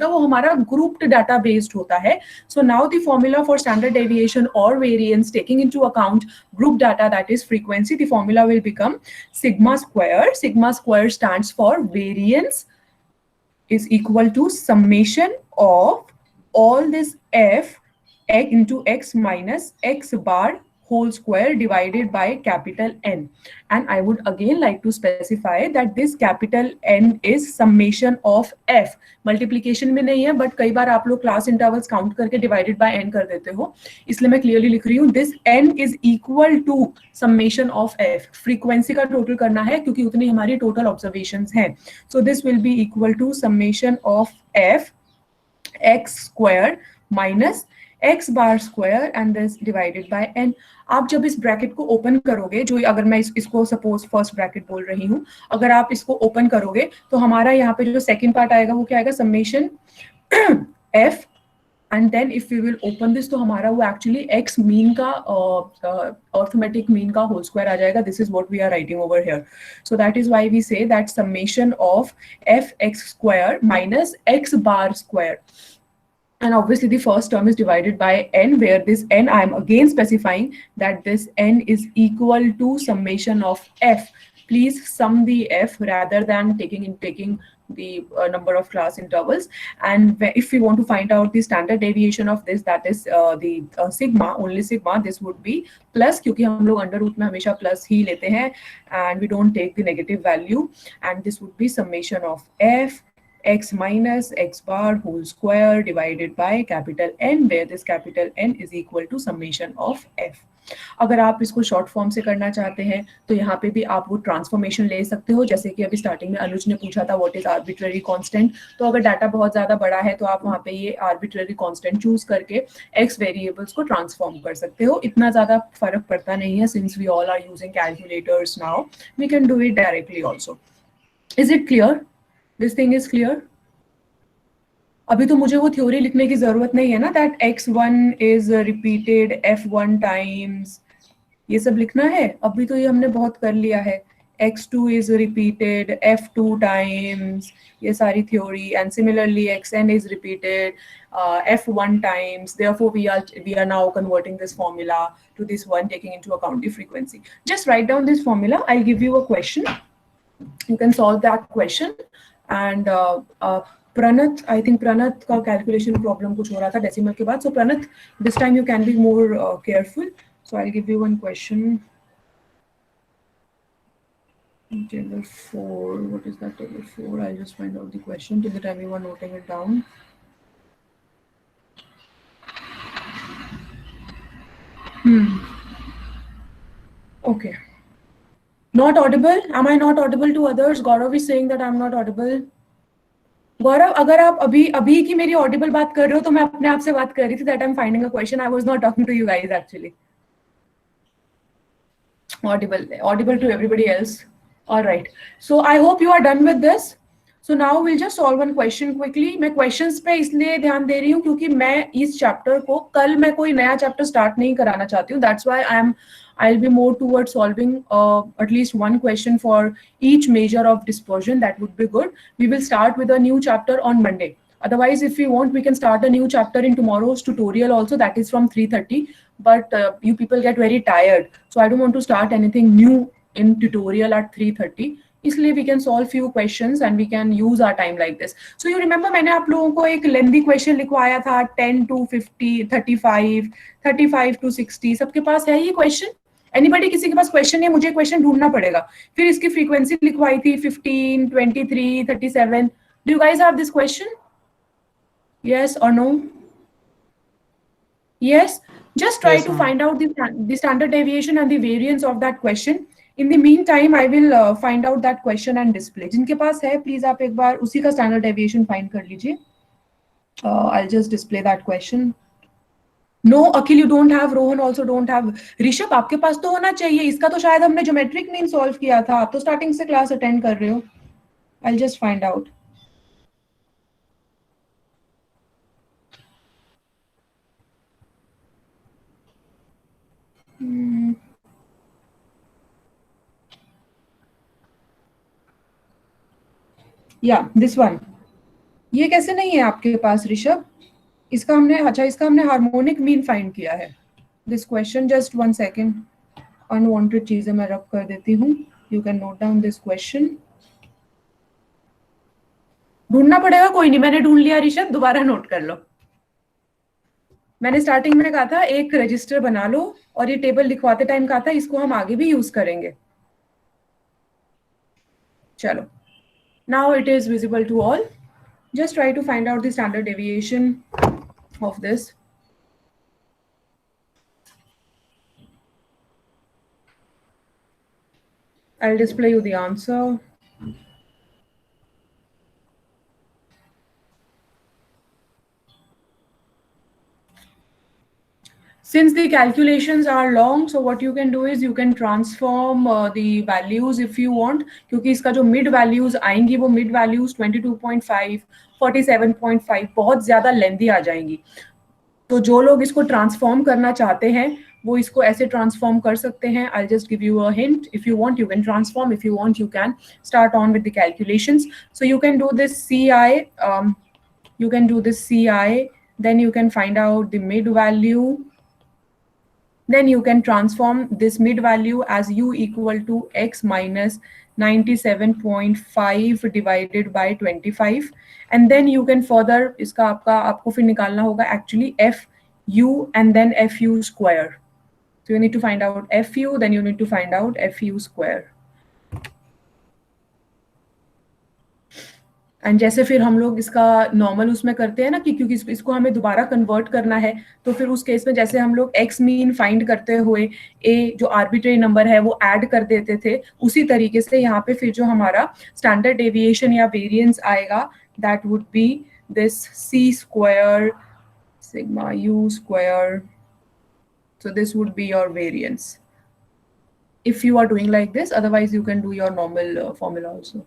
वो हमारा grouped data based होता है. So now the formula for standard deviation or variance taking into account group data, that is frequency, the formula will become sigma square. Sigma square stands for variance is equal to summation of all this f into x minus x bar whole square divided by capital N. And I would again like to specify that this capital N is summation of f. Multiplication में नहीं है, but कई बार आप लोग class intervals count करके divided by n कर देते हो, इसलिए मैं clearly लिख रही हूँ this n is equal to summation of f. Frequency का total करना है क्योंकि उतनी हमारी total observations हैं. So this will be equal to summation of f x square minus x bar square and this divided by n. आप जब इस ब्रैकेट को ओपन करोगे, जो अगर मैं इसको सपोज फर्स्ट ब्रैकेट बोल रही हूँ, अगर आप इसको ओपन करोगे तो हमारा यहाँ पे जो सेकंड पार्ट आएगा वो क्या आएगा, summation f and then if we will open this तो हमारा वो actually x mean का arithmetic mean का whole square आ जाएगा. This is what we are writing over here. So that is why we say that summation of f x square minus x bar square. And obviously the first term is divided by n, where this n I am again specifying that this n is equal to summation of f. Please sum the f rather than taking the number of class intervals. And if we want to find out the standard deviation of this, that is the sigma, only sigma, this would be plus, क्योंकि हम लोग under root में हमेशा plus ही लेते हैं and we don't take the negative value, and this would be summation of f x minus x bar whole square divided by capital N, where this capital N is equal to summation of f. अगर आप इसको short form से करना चाहते हैं तो यहाँ पे भी आप वो ट्रांसफॉर्मेशन ले सकते हो, जैसे कि अभी स्टार्टिंग में अनुज ने पूछा था व्हाट इज आर्बिट्ररी कांस्टेंट. तो अगर डाटा बहुत ज्यादा बड़ा है तो आप वहाँ पे ये आर्बिट्ररी कांस्टेंट चूज करके एक्स वेरिएबल्स को ट्रांसफॉर्म कर सकते हो. इतना ज्यादा फर्क पड़ता नहीं है, since we all are using calculators now, we can do it directly also. Is it clear? This thing is clear? अभी तो मुझे वो थ्योरी लिखने की जरूरत नहीं है ना, that x1 is repeated f1 times, ये सब लिखना है. अभी तो ये हमने बहुत कर लिया है. x2 is repeated f2 times, ये सारी theory. And similarly xn is repeated f1 times. Therefore we are now converting this formula to this one, taking into account the frequency. Just write down this formula. I'll give you a question, you can solve that question. And Pranat, I think Pranat का calculation problem कुछ हो रहा था decimal के बाद. So Pranat, this time you can be more careful. So I'll give you one question. Table 4, what is that table 4? I'll just find out the question till the time you are noting it down. Okay. Not audible? Am I not audible to others? Gaurav is saying that I'm not audible. गौरव, अगर आप अभी की मेरी Audible बात कर रहे हो तो मैं अपने आप से बात कर रही थी, that I am finding a question. I was not talking to you guys actually. Audible to everybody else. All right. So I hope you are done with this. So now we'll just solve one question quickly. मैं questions पे इसलिए ध्यान दे रही हूँ क्योंकि मैं इस chapter को कल मैं कोई नया chapter start नहीं कराना चाहती हूँ. That's why I'll be more towards solving at least one question for each measure of dispersion. That would be good. We will start with a new chapter on Monday. Otherwise, if we want, we can start a new chapter in tomorrow's tutorial also. That is from 3:30. But you people get very tired, so I don't want to start anything new in tutorial at 3:30. इसलिए we can solve few questions and we can use our time like this. So you remember मैंने आप लोगों को एक lengthy question लिखवाया था 10 to 50, 35, 35 to 60. सबके पास है ये question? Anybody, किसी के पास question है? मुझे question ढूंढना पड़ेगा. फिर इसकी frequency लिखवाई थी 15, 23, 37. Do you guys have this question? Yes or no? Yes. Just try to find out the standard deviation and the variance of that question. In the meantime, I will find out that question and display. जिनके पास है, please आप एक बार उसी का standard deviation find कर लीजिए. I'll just display that question. No, Akhil, you don't have. Rohan also don't have. Rishabh, आपके पास तो होना चाहिए. इसका तो शायद हमने geometric mean solve किया था. आप तो starting से class attend कर रहे हो. I'll just find out. Yeah, this one. ये कैसे नहीं है आपके पास ऋषभ? इसका हमने, अच्छा इसका हमने हार्मोनिक मीन फाइंड किया है. This question, just one second, unwanted चीजें मैं रब कर देती हूँ. You can note down this question. ढूंढना पड़ेगा, कोई नहीं, मैंने ढूंढ लिया ऋषभ, दोबारा नोट कर लो. मैंने स्टार्टिंग में कहा था एक रजिस्टर बना लो, और ये टेबल लिखवाते टाइम कहा था इसको हम आगे भी यूज करेंगे. चलो, now it is visible to all. Just try to find out the standard deviation of this. I'll display you the answer. Since the calculations are long, so what you can do is you can transform the values if you want, क्योंकि इसका जो mid values आएंगी वो mid values 22.5, 47.5 बहुत ज़्यादा लेंदी आ जाएंगी. तो जो लोग इसको ट्रांसफॉर्म करना चाहते हैं वो इसको ऐसे ट्रांसफॉर्म कर सकते हैं. I'll just give you a hint. If you want, you can transform. If you want, you can start on with the calculations. So you can do this CI. You can do this CI. Then you can find out the mid value. Then you can transform this mid value as u equal to x minus 97.5 divided by 25. And then you can further इसका आपको फिर निकालना होगा actually fu and then fu square. So you need to find out fu, then you need to find out fu square. And जैसे फिर हम लोग इसका नॉर्मल उसमें करते हैं ना कि क्योंकि इसको हमें दोबारा कन्वर्ट करना है, तो फिर उस केस में जैसे हम लोग एक्स मीन फाइंड करते हुए ए जो आर्बिट्रेरी नंबर है वो ऐड कर देते थे, उसी तरीके से यहाँ पे फिर जो हमारा स्टैंडर्ड डेविएशन या वेरिएंस आएगा that would be this C square sigma U square. So this would be your variance if you are doing like this. Otherwise you can do your normal formula also.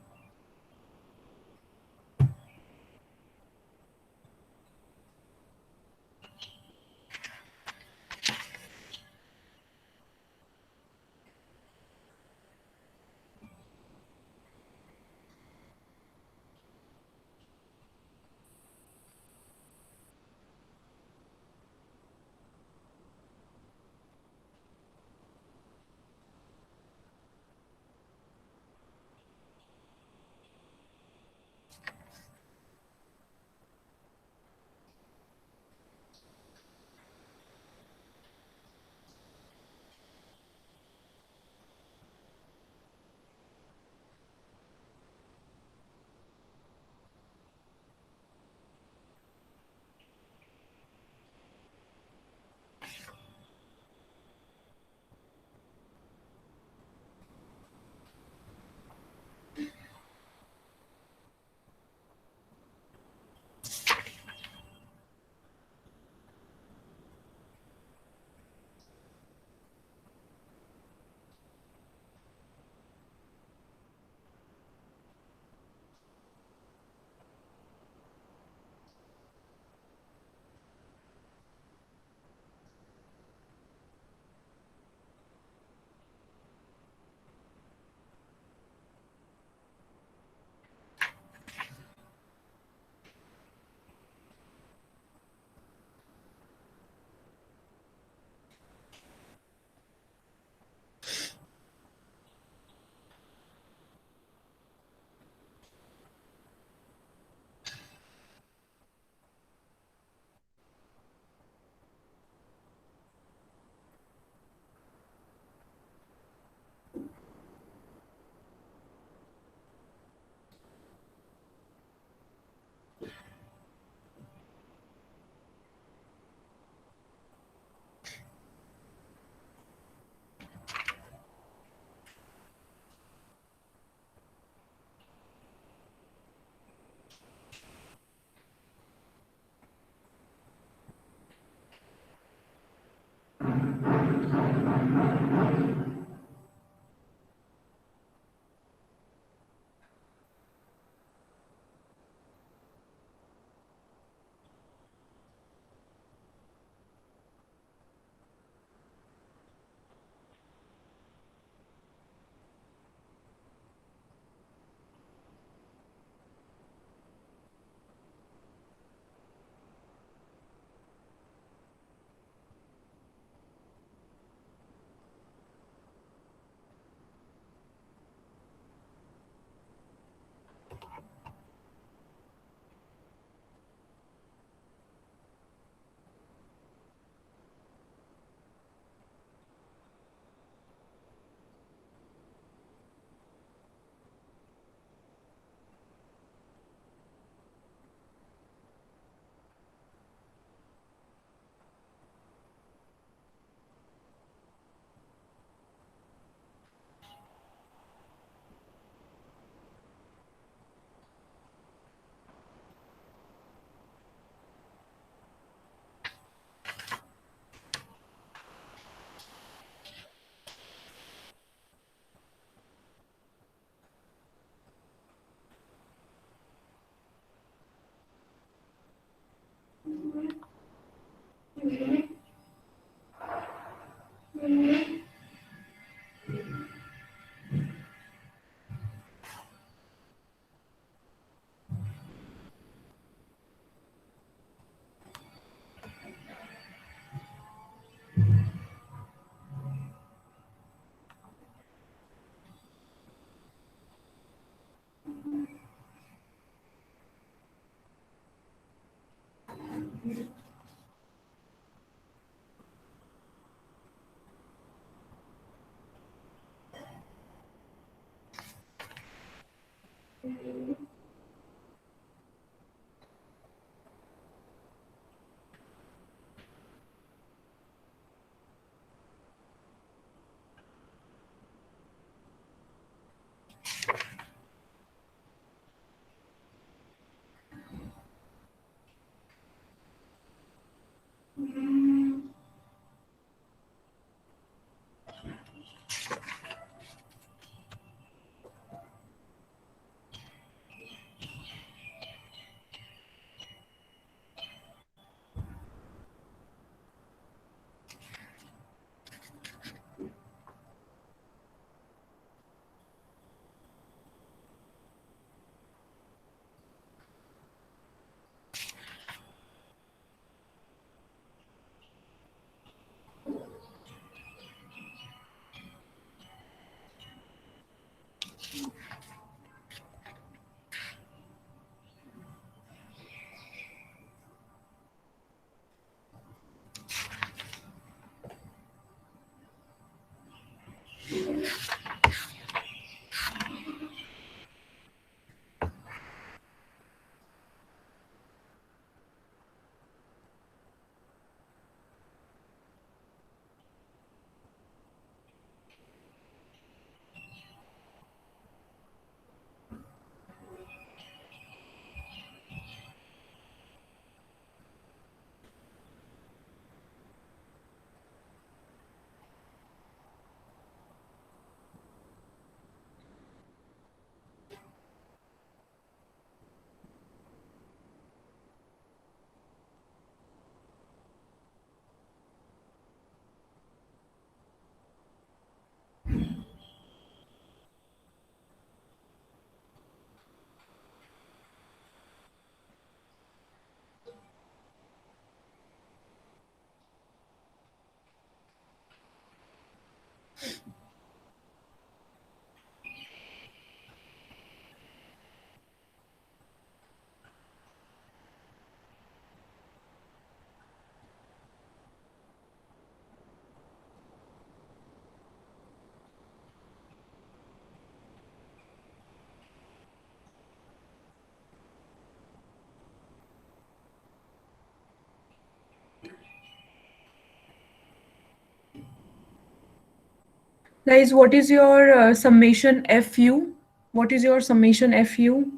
Guys, what is your summation FU? What is your summation FU?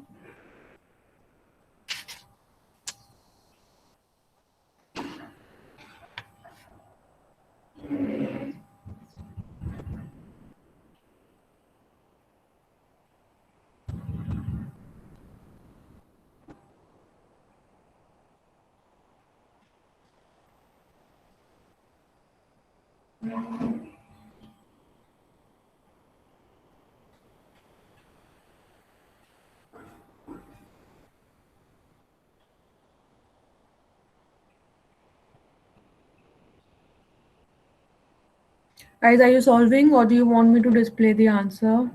Guys, are you solving or do you want me to display the answer?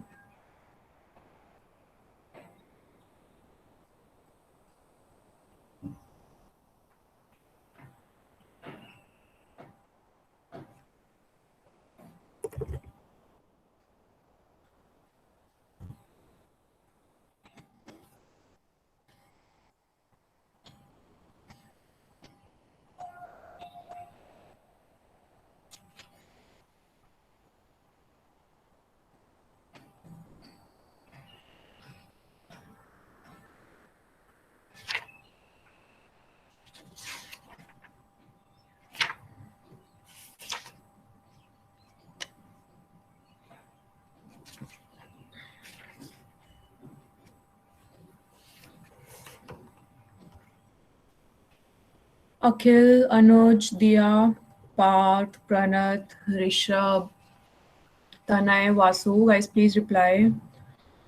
Akhil, Anuj, Dia, Parth, Pranath, Rishabh, Tanay, Vasu, guys, please reply.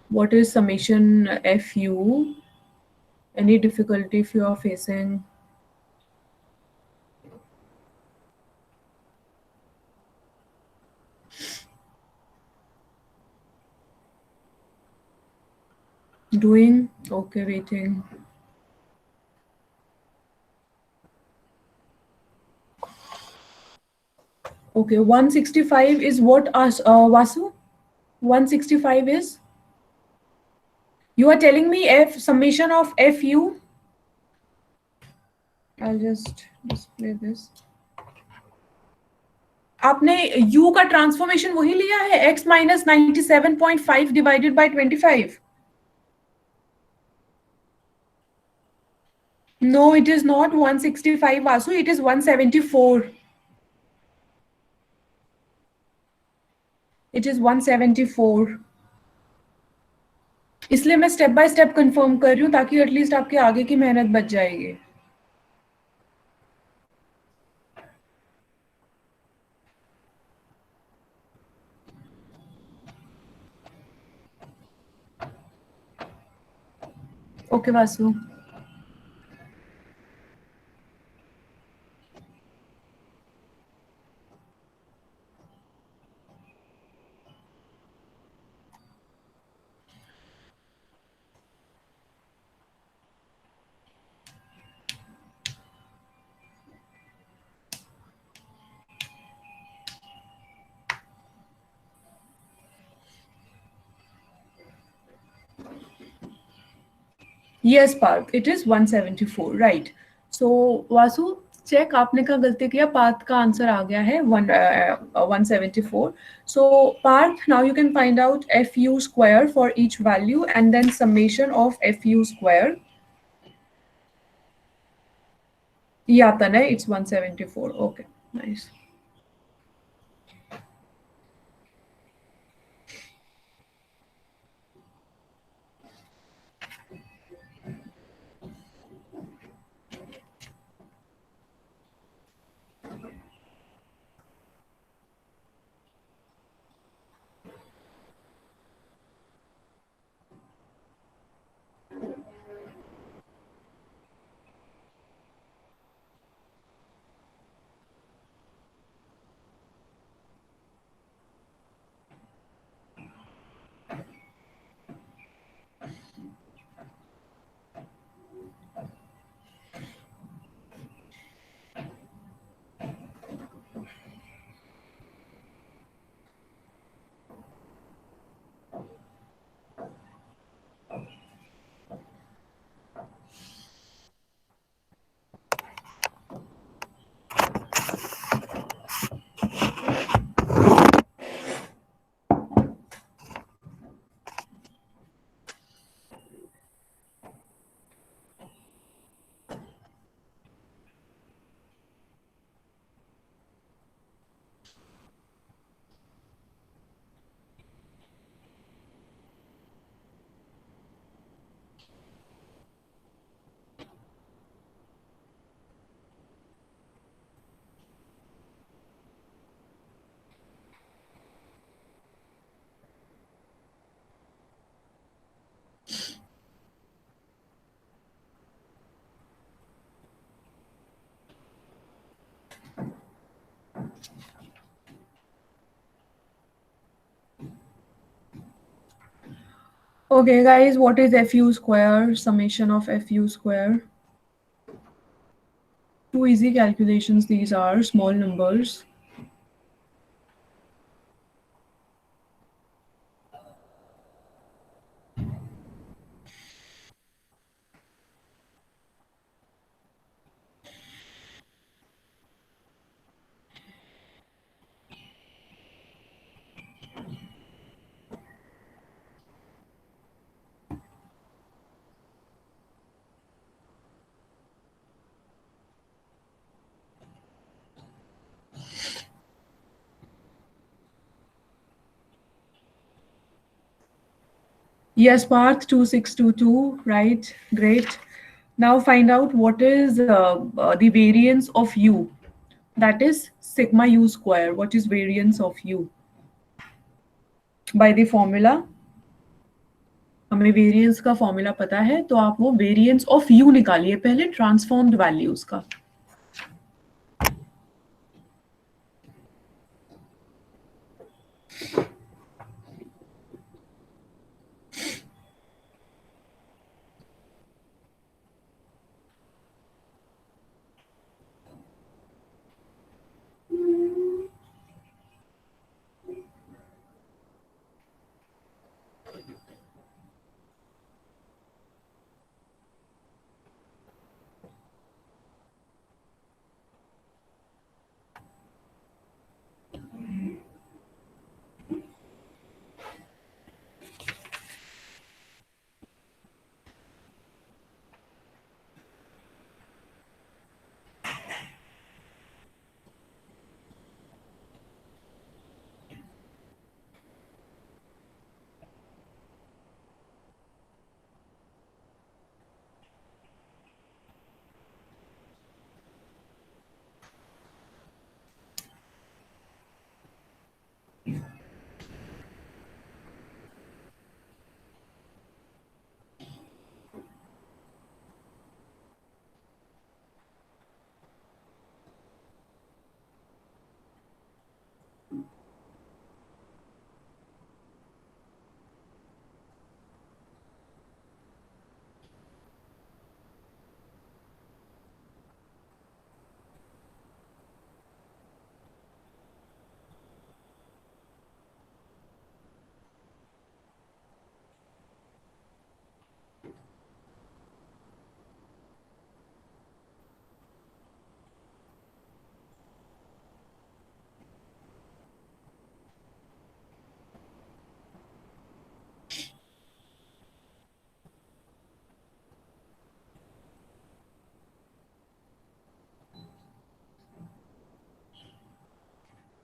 What is summation FU? Any difficulty if you are facing? Doing? Okay, waiting. Okay, 165 is what, Vasu? 165 is? You are telling me F summation of FU? I'll just display this. आपने u का transformation वही लिया है x minus 97.5 divided by 25. No, it is not 165, Vasu. It is 174. It is 174. इसलिए मैं step by step confirm कर रही हूँ ताकि एटलीस्ट आपके आगे की मेहनत बच जाएगी. Okay Vasu. Yes, Parth, it is 174, right. So, Vasu, check आपने का गलती किया. पार्थ का आंसर आ गया है 174. So Parth, now you can find out fu square for each value and then summation of fu square. Yeah, Tanay, it's 174. Okay, nice. Okay, guys, what is fu square? Summation of fu square. Two easy calculations these are, small numbers. Yes, Parth 2622, right? Great. Now find out what is the variance of u. That is sigma u square. What is variance of u? By the formula, हमें variance का formula पता है, तो आप वो variance of you निकालिए पहले transformed values का.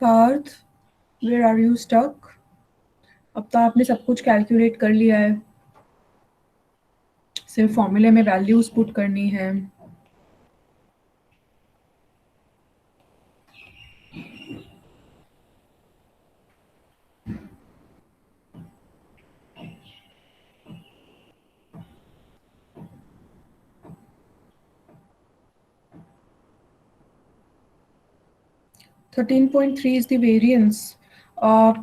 Parth, where are you stuck? अब तो आपने सब कुछ कैलकुलेट कर लिया है, सिर्फ फॉर्मूले में वैल्यूज पुट करनी है. (13.3 is the variance.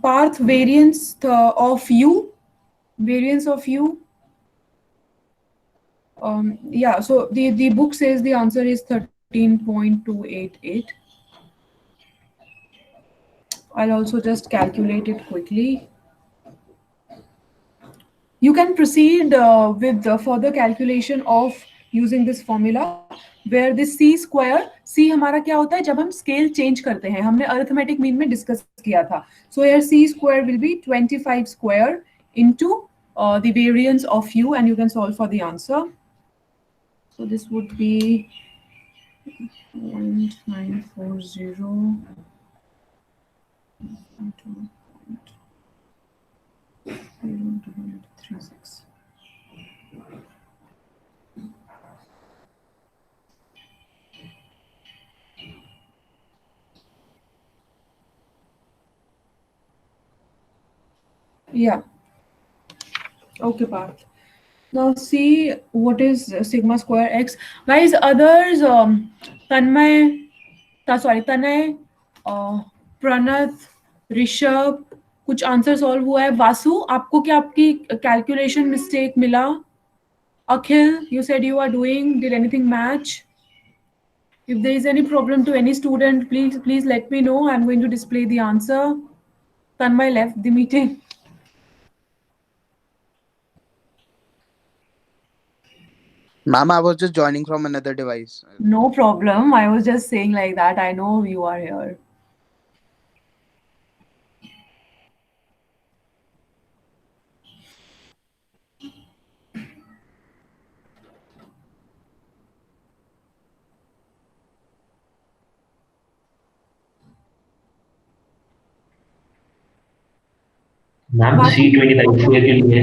Parth, variance of u. Variance of u. Yeah, so the book says the answer is 13.288. I'll also just calculate it quickly. You can proceed with the further calculation of using this formula, where this c square, c हमारा क्या होता है जब हम scale change करते हैं, हमने arithmetic mean में discuss किया था. So here c square will be 25 square into the variance of u, and you can solve for the answer. So this would be 0.940 into 0.36. Yeah. Okay, Parth. Now see what is sigma square x. Guys, others, Tanmay, Tanay, Pranath, Rishabh, कुछ answer solve हुआ है. वासु, आपको क्या आपकी calculation mistake मिला? Akhil, you said you are doing. Did anything match? If there is any problem to any student, please let me know. I'm going to display the answer. Tanmay left the meeting. Ma'am, I was just joining from another device. No problem. I was just saying like that. I know you are here. Ma'am C29 के लिए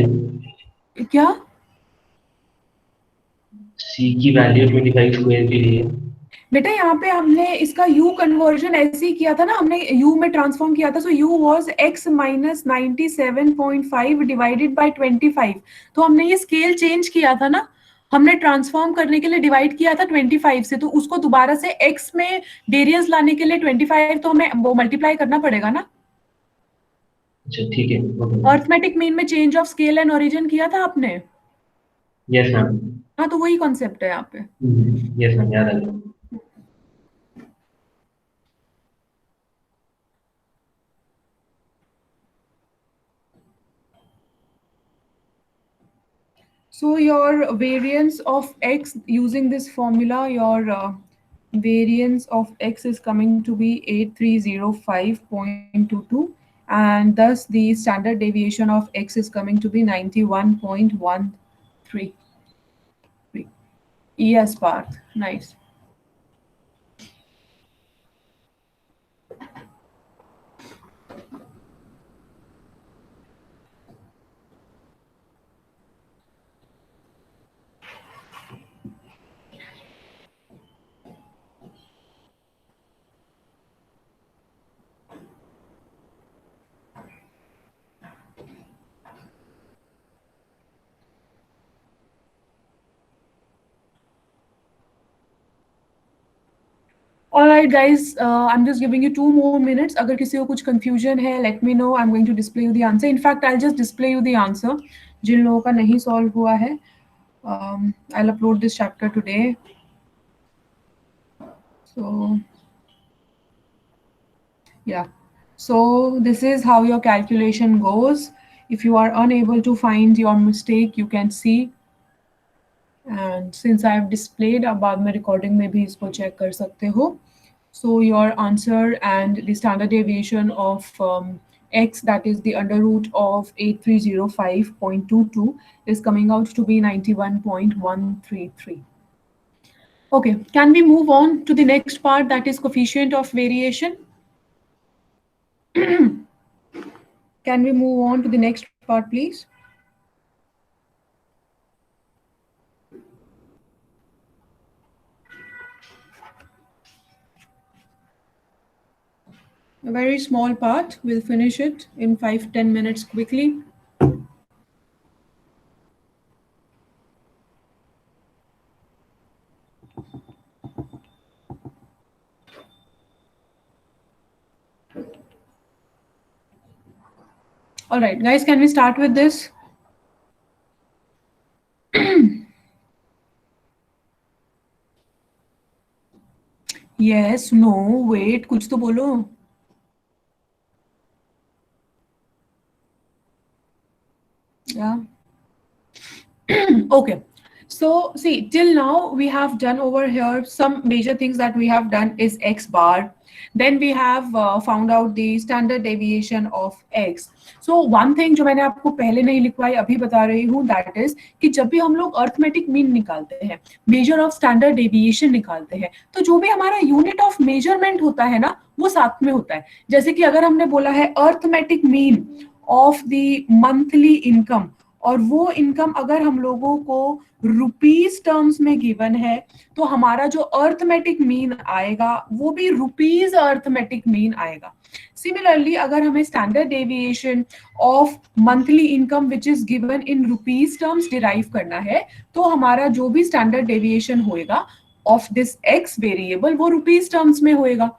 क्या? सी की value 25 square के लिए बेटा यहाँ पे हमने इसका u कन्वर्जन ऐसे ही किया था ना, हमने u में ट्रांसफॉर्म किया था, सो u was x minus 97.5 divided by 25। तो हमने ये स्केल चेंज किया था ना, हमने ट्रांसफॉर्म करने के लिए डिवाइड किया था 25 से, तो उसको दोबारा से x में वेरिएंस लाने के लिए 25 तो हमें वो मल्टीप्लाई करना पड़ेगा ना। अच्छा ठीक है, ओके अर्थमेटिक मीन में change of scale and origin किया था आपने, यस मैम, हाँ तो वही कॉन्सेप्ट है यहाँ पे। यस मैम, याद आ गया। So your variance of x using this formula, your variance of x is coming to be 8305.22, and thus the standard deviation of x is coming to be 91.13. Yes, Parth, nice. All right, guys, I'm just giving you 2 more minutes. अगर किसी को कुछ confusion है, let me know. I'm going to display you the answer. In fact, I'll just display you the answer. जिन लोगों का नहीं solve हुआ है, I'll upload this chapter today. So, yeah. So this is how your calculation goes. If you are unable to find your mistake, you can see. And since I have displayed, अब बाद में recording में भी इसको check कर सकते हो. So your answer and the standard deviation of x, that is the under root of 8305.22, is coming out to be 91.133. Okay, can we move on to the next part, that is coefficient of variation? Can we move on to the next part, please? A very small part, we'll finish it in 5-10 minutes quickly. All right, guys, can we start with this? Yes, no, wait, कुछ तो बोलो. Yeah. Okay. So see, till now we have done over here some major things that we have done is x bar. Then we have found out the standard deviation of x. So one thing जो मैंने आपको पहले नहीं लिखवाई अभी बता रही हूँ, that is कि जब भी हम लोग अर्थमेटिक मीन निकालते हैं, मेजर ऑफ स्टैंडर्ड डेविएशन निकालते हैं, तो जो भी हमारा यूनिट ऑफ मेजरमेंट होता है ना, वो साथ में होता है. जैसे कि अगर हमने बोला है arithmetic mean of the monthly income, और वो इनकम अगर हम लोगों को रुपीज टर्म्स में गिवन है, तो हमारा जो अर्थमेटिक मीन आएगा वो भी रुपीज अर्थमेटिक मीन आएगा. सिमिलरली अगर हमें standard deviation of monthly income which is given in rupees terms derive करना है, तो हमारा जो भी स्टैंडर्ड डेविएशन होएगा ऑफ दिस एक्स वेरिएबल वो रुपीज टर्म्स में होएगा.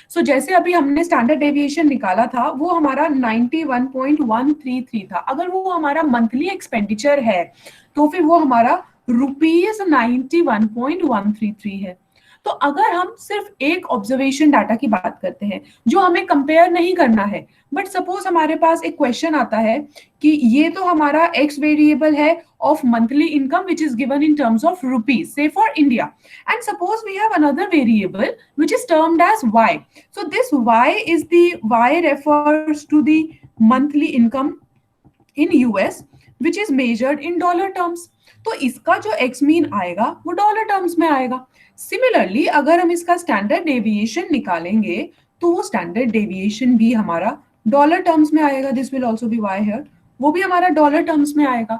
सो जैसे अभी हमने स्टैंडर्ड डेविएशन निकाला था, वो हमारा 91.133 था. अगर वो हमारा मंथली एक्सपेंडिचर है, तो फिर वो हमारा रुपीज 91.133 है. तो अगर हम सिर्फ एक ऑब्जर्वेशन डाटा की बात करते हैं जो हमें कंपेयर नहीं करना है, बट सपोज हमारे पास एक क्वेश्चन आता है कि ये तो हमारा एक्स वेरिएबल है of monthly income which is given in terms of rupees, say for India, and suppose we have another variable which is termed as y. So this y is the y refers to the monthly income in US which is measured in dollar terms. तो इसका जो x mean आएगा वो dollar terms में आएगा. Similarly अगर हम इसका स्टैंडर्ड डेविएशन निकालेंगे, तो वो स्टैंडर्ड डेविएशन भी हमारा डॉलर टर्म्स में आएगा. This will also be y here, वो भी हमारा डॉलर टर्म्स में आएगा.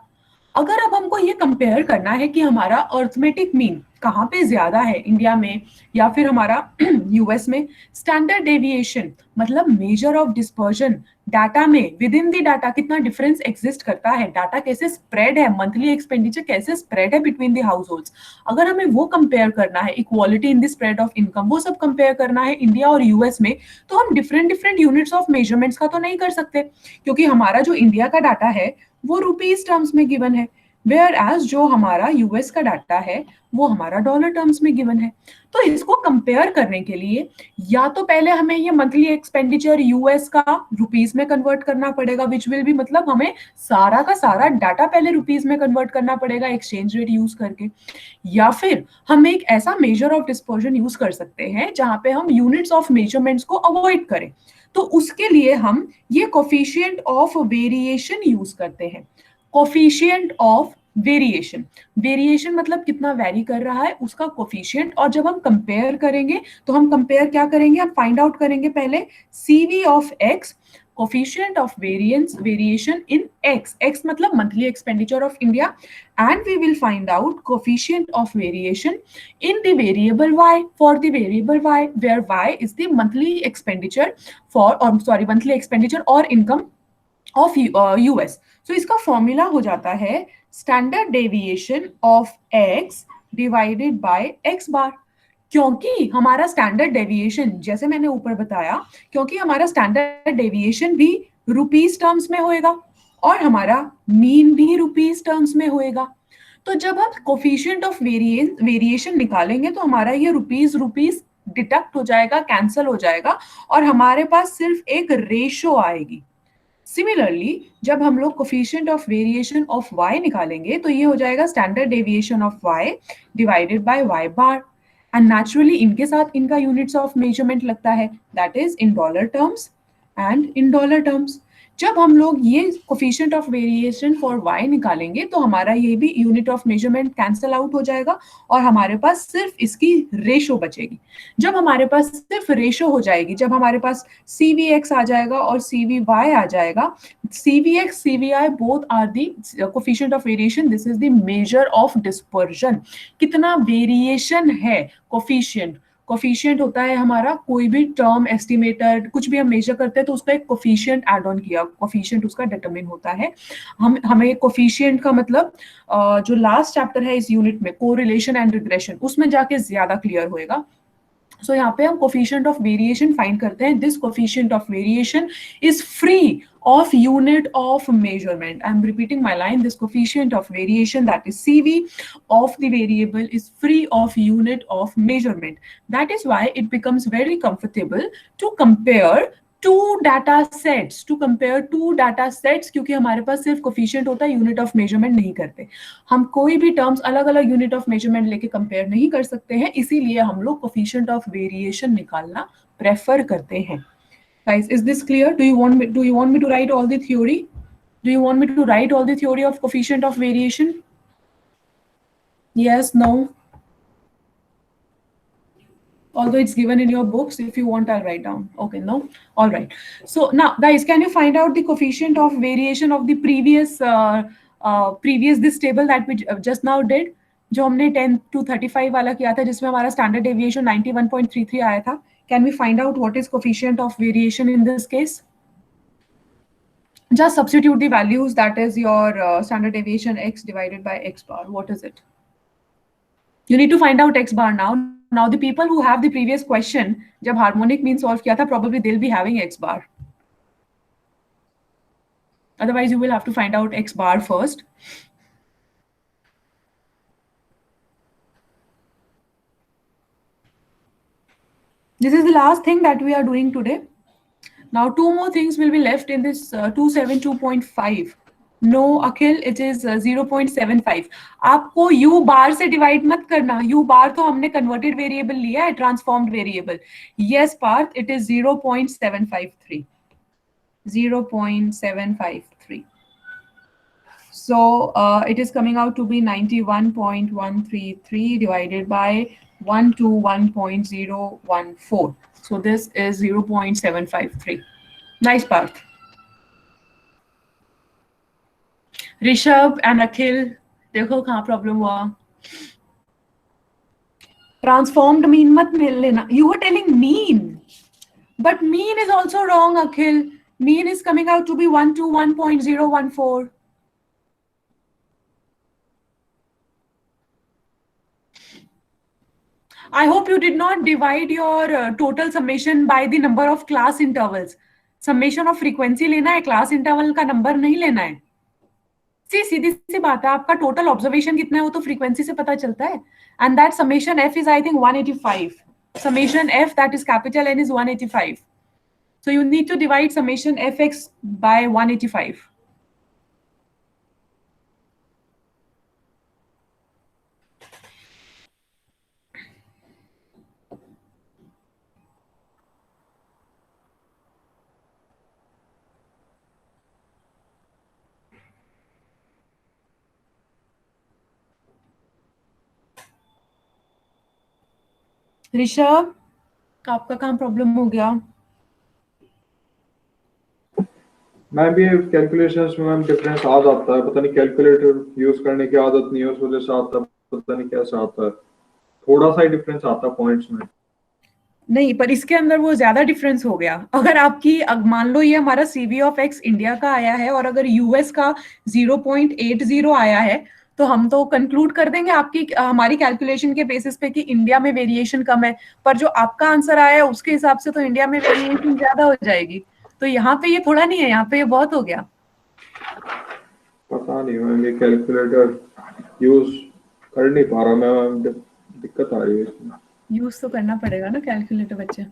अगर अब हमको ये कंपेयर करना है कि हमारा अर्थमेटिक मीन कहाँ पे ज्यादा है, इंडिया में या फिर हमारा यूएस में, स्टैंडर्ड डेविएशन मतलब मेजर ऑफ डिस्पर्जन, डाटा में विद इन द डाटा कितना डिफरेंस एग्जिस्ट करता है, डाटा कैसे स्प्रेड है, मंथली एक्सपेंडिचर कैसे स्प्रेड है बिटवीन द हाउस होल्ड्स, अगर हमें वो कंपेयर करना है, equality in the spread of income, वो सब कंपेयर करना है इंडिया और यूएस में, तो हम different different units of measurements का तो नहीं कर सकते, क्योंकि हमारा जो इंडिया का डाटा है वो रुपीज टर्म्स में गिवन है, वेयर एज जो हमारा यूएस का डाटा है वो हमारा डॉलर टर्म्स में गिवन है। तो इसको कंपेयर करने के लिए या तो पहले हमें ये मंथली एक्सपेंडिचर यूएस का रुपीज में कन्वर्ट करना पड़ेगा, विच विल भी मतलब हमें सारा का सारा डाटा पहले रुपीज में कन्वर्ट करना पड़ेगा एक्सचेंज रेट यूज करके, या फिर हम एक ऐसा मेजर ऑफ डिस्पर्जन यूज कर सकते हैं जहां पे हम यूनिट्स ऑफ मेजरमेंट्स को अवॉइड करें। तो उसके लिए हम ये कोफिशिएंट ऑफ वेरिएशन यूज करते हैं। कोफिशिएंट ऑफ वेरिएशन, वेरिएशन मतलब कितना वेरी कर रहा है उसका कोफिशिएंट, और जब हम कंपेयर करेंगे तो हम कंपेयर क्या करेंगे, हम फाइंड आउट करेंगे पहले CV of x, coefficient of variation in x मतलब monthly expenditure of India, and we will find out coefficient of variation in the variable y, for the variable y where y is the monthly expenditure for, or sorry, monthly expenditure or income of US। so इसका formula हो जाता है standard deviation of x divided by x बार, क्योंकि हमारा standard deviation जैसे मैंने ऊपर बताया, क्योंकि हमारा स्टैंडर्ड डेविएशन भी रुपीज टर्म्स में होएगा और हमारा मीन भी रुपीज टर्म्स में होएगा। तो जब हम कोफिशिएंट ऑफ वेरिएशन निकालेंगे तो हमारा ये रुपीज रुपीज डिडक्ट हो जाएगा, कैंसल हो जाएगा, और हमारे पास सिर्फ एक रेशो आएगी। सिमिलरली जब हम लोग coefficient of variation of y निकालेंगे तो ये हो जाएगा standard deviation of y divided by y bar, and naturally इनके साथ इनका यूनिट्स ऑफ मेजरमेंट लगता है, that is in dollar terms and in dollar terms. जब हम लोग ये coefficient of variation for y निकालेंगे तो हमारा ये भी unit of measurement cancel out हो जाएगा और हमारे पास सिर्फ इसकी रेशो बचेगी। जब हमारे पास सिर्फ रेशो हो जाएगी, जब हमारे पास CVX आ जाएगा और CVY आ जाएगा, CVX CVI both are the coefficient of variation, this is the measure of dispersion, कितना वेरिएशन है। कोफिशिएंट कोफिशिएंट होता है हमारा कोई भी टर्म एस्टिमेटर, कुछ भी हम मेजर करते हैं तो उसका एक कोफिशिएंट ऐड ऑन किया, कोफिशिएंट उसका डिटरमिन होता है। हमें कोफिशिएंट का मतलब जो लास्ट चैप्टर है इस यूनिट में, कोरिलेशन एंड रिग्रेशन, उसमें जाके ज्यादा क्लियर होएगा। सो यहाँ पे हम कोफिशिएंट ऑफ वेरिएशन फाइंड करते हैं। This coefficient of variation is free of unit of measurement. I'm repeating my line. This coefficient of variation, that is CV of the variable, is free of unit of measurement. That is why it becomes very comfortable to compare two data sets, क्योंकि हमारे पास सिर्फ coefficient होता है, unit of measurement नहीं करते। हम कोई भी टर्म्स अलग अलग यूनिट ऑफ मेजरमेंट लेके कंपेयर नहीं कर सकते हैं, इसीलिए हम लोग कोफिशिएंट ऑफ वेरिएशन निकालना प्रेफर करते हैं। Guys, is this clear? Do you want me to write all the theory? Do you want me to write all the theory of coefficient of variation? Yes, no? Although it's given in your books, if you want, I'll write down. Okay, no? All right. So now, guys, can you find out the coefficient of variation of the previous this table that we just now did? जो हमने 10 to 35 वाला किया था, जिसमें हमारा standard deviation 91.33 आया था. Can we find out what is coefficient of variation in this case? Just substitute the values, that is your standard deviation x divided by x bar. What is it? You need to find out x bar now. Now the people who have the previous question, जब harmonic mean solve किया था, probably they'll be having x bar. Otherwise you will have to find out x bar first. This is the last thing that we are doing today. Now, two more things will be left in this 272.5. No, Akhil, it is 0.75. आपको u bar से divide मत करना. U bar तो हमने converted variable लिया है, transformed variable. Yes, Parth, it is 0.753. 0.753. So it is coming out to be 91.133 divided by 121.014. So this is 0.753. Nice, Parth. Rishabh and Akhil, देखो कहाँ प्रॉब्लम हुआ। ट्रांसफॉर्म्ड मीन मत मिल लेना, you were telling mean, but mean is also wrong Akhil, mean is coming out to be 121.014. I hope you did not divide your total summation by the number of class intervals. Summation of frequency लेना है, class interval का number नहीं लेना है। सीधी सी बात है, आपका total observation कितना है वो तो फ्रीक्वेंसी से पता चलता है, and that summation F is I think 185. Summation F that is capital N is 185. So you need to divide summation F X by 185. Rishabh, आपका कहाँ प्रॉब्लम हो गया? मैम भी कैलकुलेशंस में मैम डिफरेंस आ जाता है, पता नहीं कैलकुलेटर यूज करने की आदत नहीं है उस वजह से आता है, पता नहीं कैसे आता है, थोड़ा सा ही डिफरेंस आता है पॉइंट्स में। नहीं, पर इसके अंदर वो ज्यादा डिफरेंस हो गया। अगर आपकी मान लो ये हमारा CV ऑफ X इंडिया का आया है और अगर US का 0.80 आया है, तो हम तो कंक्लूड कर देंगे आपकी हमारी कैलकुलेशन के बेसिस पे कि इंडिया में वेरिएशन कम है, पर जो आपका आंसर आया है उसके हिसाब से तो इंडिया में वेरिएशन ज्यादा हो जाएगी। तो यहाँ पे ये थोड़ा नहीं है, यहाँ पे ये बहुत हो गया। पता नहीं मैम, ये कैलकुलेटर यूज कर नहीं पा रहा मैं, दिक्कत आ रही है इसमें। यूज तो करना पड़ेगा ना कैलकुलेटर बच्चे।